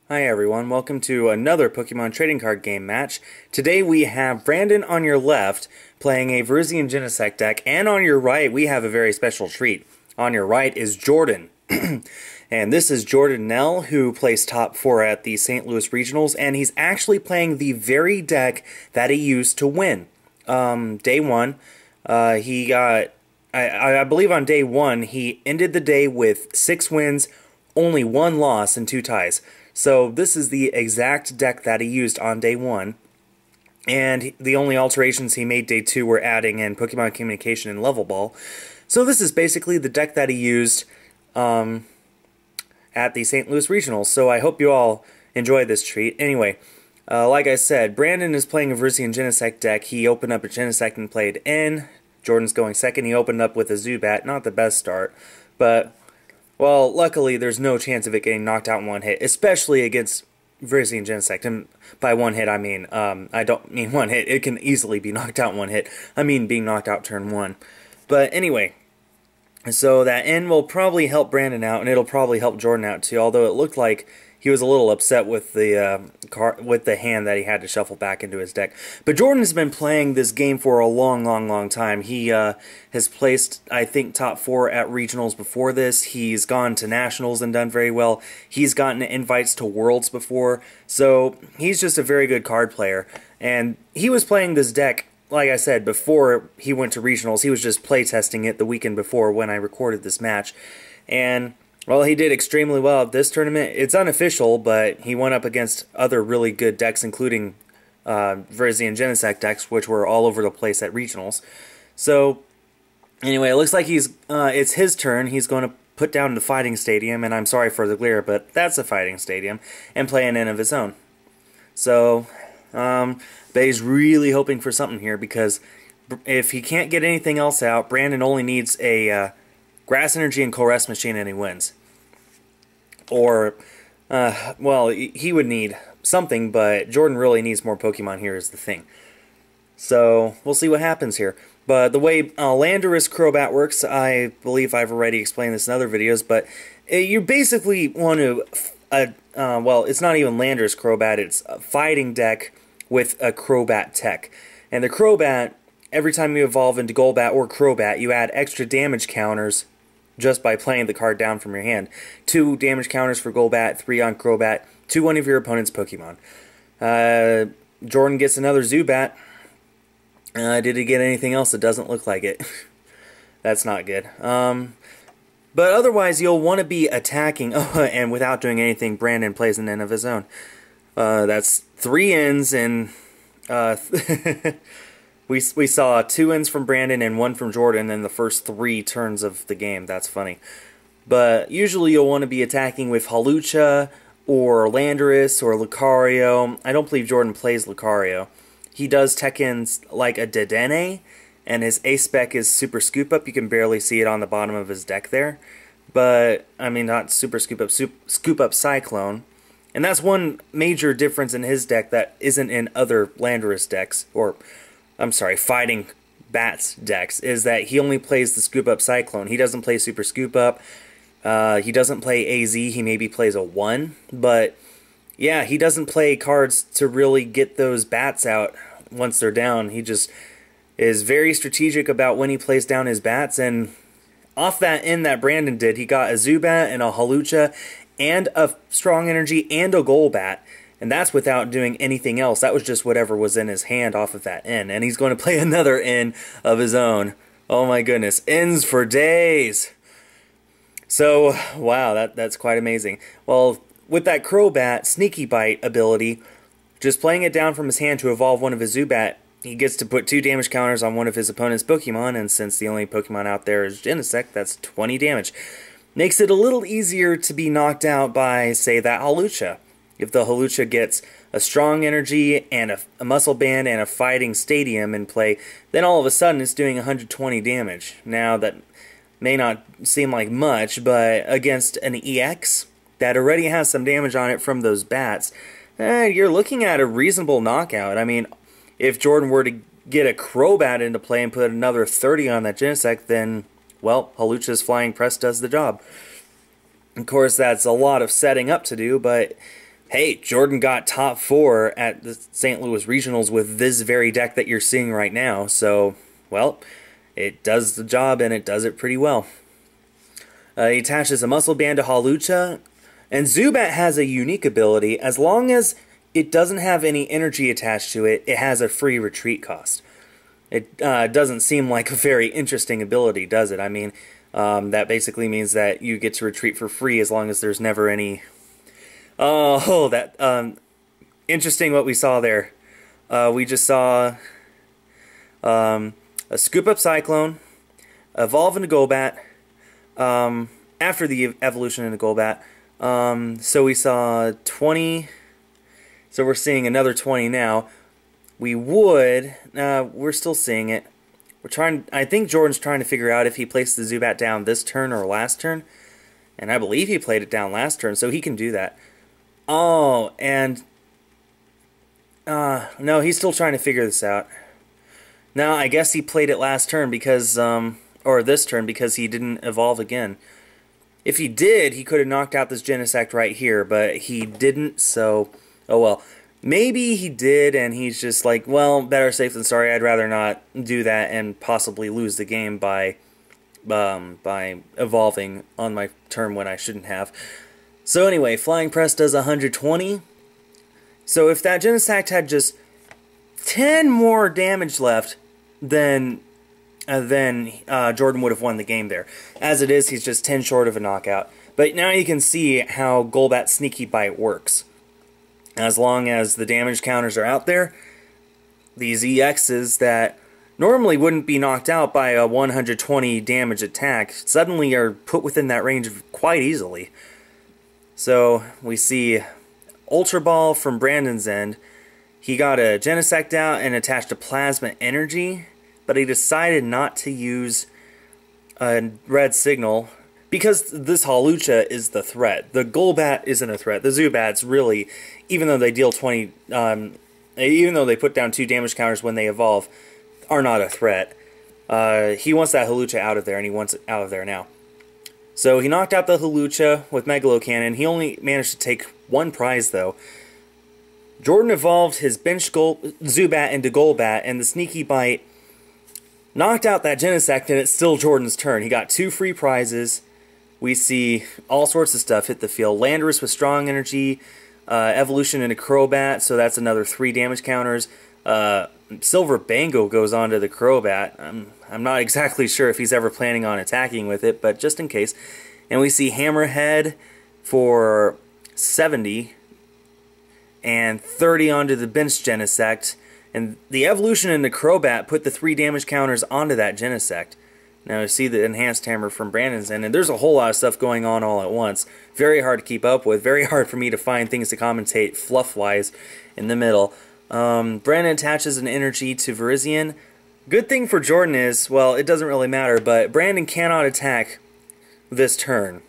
Hi everyone, welcome to another Pokemon trading card game match. Today we have Brandon on your left playing a Veruzian Genesect deck, and on your right we have a very special treat. On your right is Jordan. And this is Jordan Nelle, who placed top 4 at the St. Louis Regionals, and he's actually playing the very deck that he used to win. Day 1, he got, I believe on day 1, he ended the day with 6 wins, only 1 loss, and 2 ties. So this is the exact deck that he used on day 1, and the only alterations he made day 2 were adding in Pokemon Communication and Level Ball. So this is basically the deck that he used at the St. Louis Regionals, so I hope you all enjoy this treat. Anyway, like I said, Brandon is playing a Veruzian Genesect deck. He opened up a Genesect and played in. Jordan's going second. He opened up with a Zubat. Not the best start, but, well, luckily there's no chance of it getting knocked out in one hit, especially against Veruzian Genesect. And by one hit, I mean, I don't mean one hit. It can easily be knocked out in one hit. I mean being knocked out turn 1. But anyway, so that N will probably help Brandon out, and it'll probably help Jordan out too, although it looked like he was a little upset with the hand that he had to shuffle back into his deck. But Jordan has been playing this game for a long time. He has placed, I think, top 4 at regionals before this. He's gone to nationals and done very well. He's gotten invites to worlds before, so he's just a very good card player. And he was playing this deck, like I said, before he went to regionals. He was just playtesting it the weekend before when I recorded this match. And, well, he did extremely well at this tournament. It's unofficial, but he went up against other really good decks, including Veruzian Genesect decks, which were all over the place at regionals. So, anyway, it looks like it's his turn. He's going to put down the Fighting Stadium, and I'm sorry for the glare, but that's a Fighting Stadium, and play an N of his own. So, but he's really hoping for something here, because if he can't get anything else out, Brandon only needs a Grass Energy and Colress Machine and he wins. Or, well, he would need something, but Jordan really needs more Pokemon here is the thing. So, we'll see what happens here. But the way Landorus Crobat works, I believe I've already explained this in other videos, but you basically want to, well, it's not even Landorus Crobat, it's a fighting deck with a Crobat tech. And the Crobat, every time you evolve into Golbat or Crobat, you add extra damage counters just by playing the card down from your hand. 2 damage counters for Golbat, 3 on Crobat, to one of your opponent's Pokemon. Jordan gets another Zubat. Did he get anything else? It doesn't look like it. That's not good. But otherwise, you'll want to be attacking, and without doing anything, Brandon plays an N of his own. That's 3 N's, and we saw 2 N's from Brandon and 1 from Jordan in the first 3 turns of the game. That's funny. But usually you'll want to be attacking with Hawlucha or Landorus or Lucario. I don't believe Jordan plays Lucario. He does Tech-Ins like a Dedenne, and his A-Spec is Super Scoop Up. You can barely see it on the bottom of his deck there. But, I mean, not Super Scoop Up, Scoop Up Cyclone. And that's one major difference in his deck that isn't in other Landorus decks, or, I'm sorry, Fighting Bats decks, is that he only plays the Scoop Up Cyclone. He doesn't play Super Scoop Up. He doesn't play AZ. He maybe plays a 1. But, yeah, he doesn't play cards to really get those bats out once they're down. He just is very strategic about when he plays down his bats. And off that end that Brandon did, he got a Zubat and a Hawlucha and a Strong Energy and a Golbat, and that's without doing anything else. That was just whatever was in his hand off of that N, and he's going to play another N of his own. Oh my goodness, N's for days! So, wow, that's quite amazing. Well, with that Crobat Sneaky Bite ability, just playing it down from his hand to evolve one of his Zubat, he gets to put 2 damage counters on one of his opponent's Pokemon, and since the only Pokemon out there is Genesect, that's 20 damage. Makes it a little easier to be knocked out by, say, that Hawlucha. If the Hawlucha gets a Strong Energy and a Muscle Band and a Fighting Stadium in play, then all of a sudden it's doing 120 damage. Now, that may not seem like much, but against an EX that already has some damage on it from those bats, you're looking at a reasonable knockout. I mean, if Jordan were to get a Crobat into play and put another 30 on that Genesect, then, well, Hawlucha's Flying Press does the job. Of course, that's a lot of setting up to do, but hey, Jordan got top 4 at the St. Louis Regionals with this very deck that you're seeing right now, so, well, it does the job and it does it pretty well. He attaches a Muscle Band to Hawlucha, and Zubat has a unique ability. As long as it doesn't have any energy attached to it, it has a free retreat cost. It doesn't seem like a very interesting ability, does it? I mean, that basically means that you get to retreat for free as long as there's never any... Oh, that... interesting what we saw there. We just saw a Scoop Up Cyclone, evolve into Golbat, after the evolution into Golbat. So we saw 20... So we're seeing another 20 now. We're still seeing it. I think Jordan's trying to figure out if he placed the Zubat down this turn or last turn. And I believe he played it down last turn, so he can do that. Oh, and... no, he's still trying to figure this out. No, I guess he played it last turn because, or this turn because he didn't evolve again. If he did, he could have knocked out this Genesect right here, but he didn't, so... Oh well. Maybe he did, and he's just like, well, better safe than sorry. I'd rather not do that and possibly lose the game by evolving on my turn when I shouldn't have. So anyway, Flying Press does 120. So if that Genesect had just 10 more damage left, then Jordan would have won the game there. As it is, he's just 10 short of a knockout. But now you can see how Golbat's Sneaky Bite works. As long as the damage counters are out there, these EXs that normally wouldn't be knocked out by a 120 damage attack suddenly are put within that range quite easily. So we see Ultra Ball from Brandon's end. He got a Genesect out and attached a Plasma Energy, but he decided not to use a Red Signal because this Hawlucha is the threat. The Golbat isn't a threat. The Zubats really, even though they deal 20, even though they put down 2 damage counters when they evolve, are not a threat. He wants that Hawlucha out of there, and he wants it out of there now. So he knocked out the Hawlucha with Megalo Cannon. He only managed to take 1 prize, though. Jordan evolved his bench Zubat into Golbat, and the Sneaky Bite knocked out that Genesect, and it's still Jordan's turn. He got 2 free prizes. We see all sorts of stuff hit the field. Landorus with Strong Energy, Evolution into Crobat, so that's another 3 damage counters. Silver Bango goes on to the Crobat. I'm not exactly sure if he's ever planning on attacking with it, but just in case. And we see Hammerhead for 70, and 30 onto the bench Genesect. And the Evolution into Crobat put the 3 damage counters onto that Genesect. Now you see the Enhanced Hammer from Brandon's end, and there's a whole lot of stuff going on all at once. Very hard to keep up with, very hard for me to find things to commentate fluff-wise in the middle. Brandon attaches an energy to Virizion. Good thing for Jordan is, well, it doesn't really matter, but Brandon cannot attack this turn.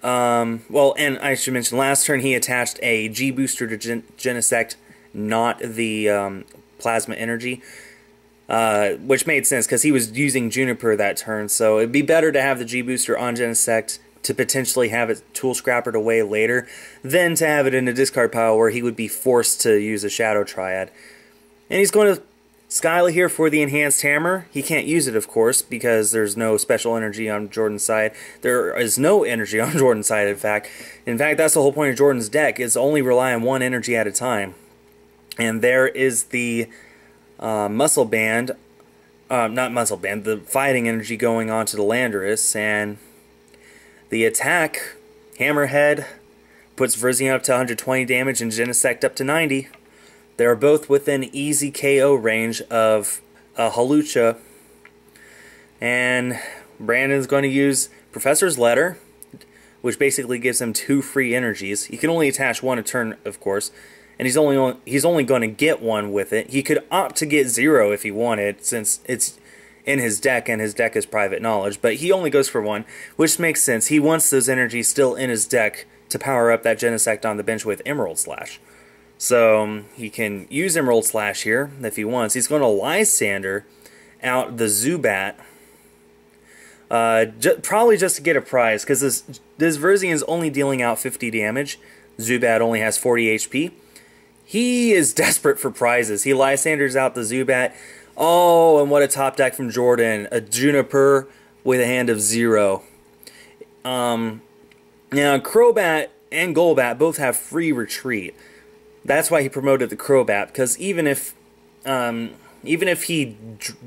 Well, and I should mention, last turn he attached a G-Booster to Genesect, not the Plasma Energy. Which made sense because he was using Juniper that turn, so it'd be better to have the G-Booster on Genesect to potentially have it Tool Scrappered away later than to have it in a discard pile where he would be forced to use a Shadow Triad. And he's going to Skyla here for the Enhanced Hammer. He can't use it, of course, because there's no special energy on Jordan's side. There is no energy on Jordan's side, in fact. In fact, that's the whole point of Jordan's deck, is only rely on 1 energy at a time. And there is the Muscle Band, not Muscle Band, the Fighting Energy going on to the Landorus, and the attack, Hammerhead, puts Virizion up to 120 damage and Genesect up to 90. They're both within easy KO range of Hawlucha, and Brandon's going to use Professor's Letter, which basically gives him 2 free energies. He can only attach 1 a turn, of course, and he's only going to get 1 with it. He could opt to get 0 if he wanted, since it's in his deck and his deck is private knowledge, but he only goes for 1, which makes sense. He wants those energies still in his deck to power up that Genesect on the bench with Emerald Slash. So he can use Emerald Slash here if he wants. He's going to Lysander out the Zubat Probably just to get a prize, because this Verzian is only dealing out 50 damage. Zubat only has 40 HP. He is desperate for prizes. He Lysanders out the Zubat. Oh, and what a top deck from Jordan. A Juniper with a hand of 0. Now, Crobat and Golbat both have free retreat. That's why he promoted the Crobat, because even if he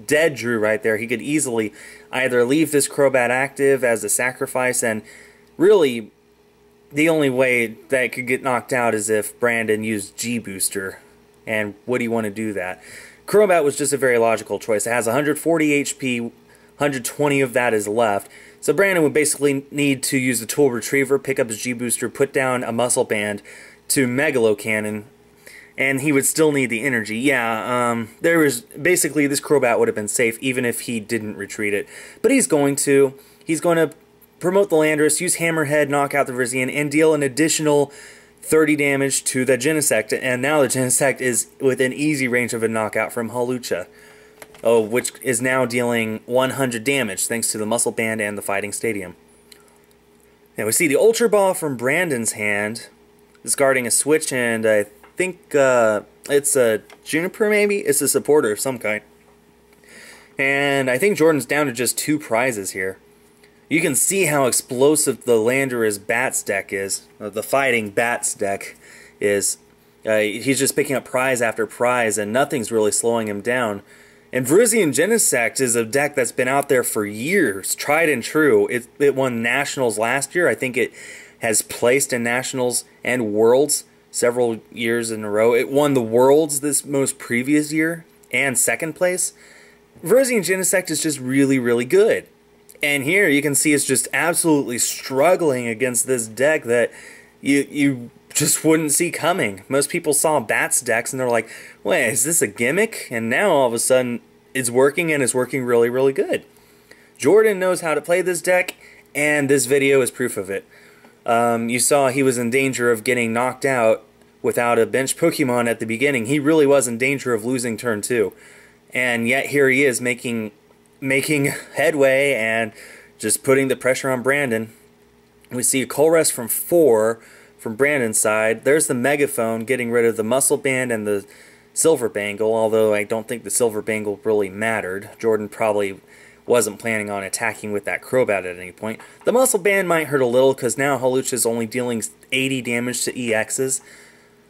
dead drew right there, he could easily either leave this Crobat active as a sacrifice, and really the only way that it could get knocked out is if Brandon used G-Booster, and would he want to do that? Crobat was just a very logical choice. It has 140 HP, 120 of that is left, so Brandon would basically need to use the Tool Retriever, pick up his G-Booster, put down a Muscle Band to Megalo Cannon, and he would still need the energy. Yeah, basically this Crobat would have been safe even if he didn't retreat it. But he's going to promote the Landorus, use Hammerhead, knock out the Verzian, and deal an additional 30 damage to the Genesect. And now the Genesect is within easy range of a knockout from Hawlucha. Oh, which is now dealing 100 damage thanks to the Muscle Band and the Fighting Stadium. Now we see the Ultra Ball from Brandon's hand, discarding a switch, and I think it's a Juniper maybe? It's a supporter of some kind. And I think Jordan's down to just 2 prizes here. You can see how explosive the Landorus Bats deck is, the Fighting Bats deck is. He's just picking up prize after prize, and nothing's really slowing him down. And Verzian Genesect is a deck that's been out there for years, tried and true. It won Nationals last year. I think it has placed in Nationals and Worlds several years in a row. It won the Worlds this most previous year and second place. Verzian Genesect is just really, really good. And here you can see it's just absolutely struggling against this deck that you just wouldn't see coming. Most people saw Bats decks and they're like, wait, is this a gimmick? And now all of a sudden it's working, and it's working really, really good. Jordan knows how to play this deck, and this video is proof of it. You saw he was in danger of getting knocked out without a bench Pokemon at the beginning. He really was in danger of losing turn 2. And yet here he is making headway and just putting the pressure on Brandon. We see a Colress from 4 from Brandon's side. There's the Megaphone getting rid of the Muscle Band and the Silver Bangle, although I don't think the Silver Bangle really mattered. Jordan probably wasn't planning on attacking with that Crobat at any point. The Muscle Band might hurt a little because now Hawlucha is only dealing 80 damage to EXs.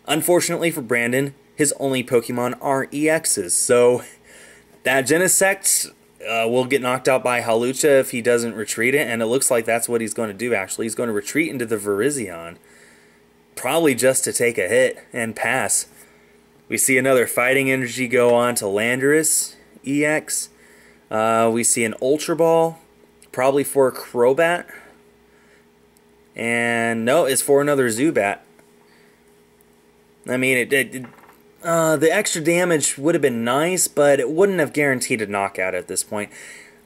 Unfortunately for Brandon, his only Pokemon are EXs, so that Genesect will get knocked out by Hawlucha if he doesn't retreat it, and it looks like that's what he's going to do actually. He's going to retreat into the Virizion, probably just to take a hit and pass. We see another Fighting Energy go on to Landorus EX. We see an Ultra Ball, probably for a Crobat. And no, it's for another Zubat. I mean, the extra damage would have been nice, but it wouldn't have guaranteed a knockout at this point.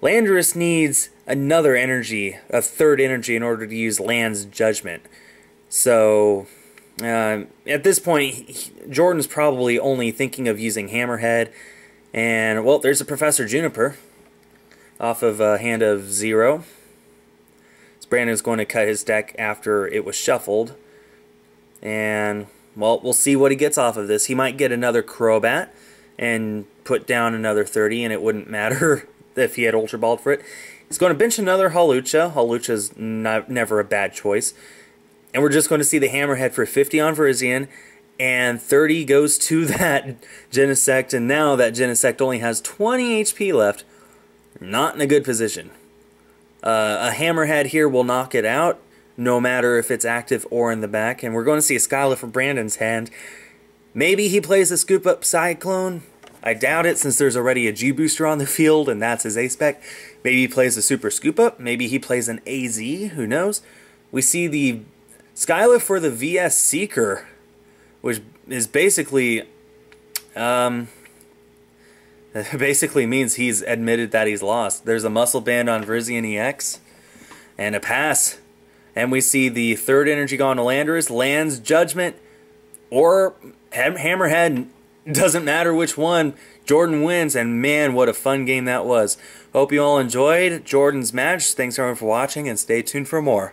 Landorus needs another energy, a third energy, in order to use Land's Judgment. So, at this point, Jordan's probably only thinking of using Hammerhead. And, well, there's a Professor Juniper off of a hand of 0. So Brandon's going to cut his deck after it was shuffled. And, well, we'll see what he gets off of this. He might get another Crobat and put down another 30, and it wouldn't matter if he had Ultra Balled for it. He's going to bench another Hawlucha. Hawlucha's never a bad choice. And we're just going to see the Hammerhead for 50 on Virizion, and 30 goes to that Genesect, and now that Genesect only has 20 HP left. Not in a good position. A Hammerhead here will knock it out, no matter if it's active or in the back. And we're going to see a Skyla from Brandon's hand. Maybe he plays a Scoop Up Cyclone. I doubt it, since there's already a G-Booster on the field, and that's his A-Spec. Maybe he plays a Super Scoop Up. Maybe he plays an AZ. Who knows? We see the Skyla for the VS Seeker, which is basically means he's admitted that he's lost. There's a Muscle Band on Virizion EX and a pass. And we see the third energy gone to Landorus, Land's Judgment, or Hammerhead. Doesn't matter which one. Jordan wins, and man, what a fun game that was. Hope you all enjoyed Jordan's match. Thanks everyone for watching, and stay tuned for more.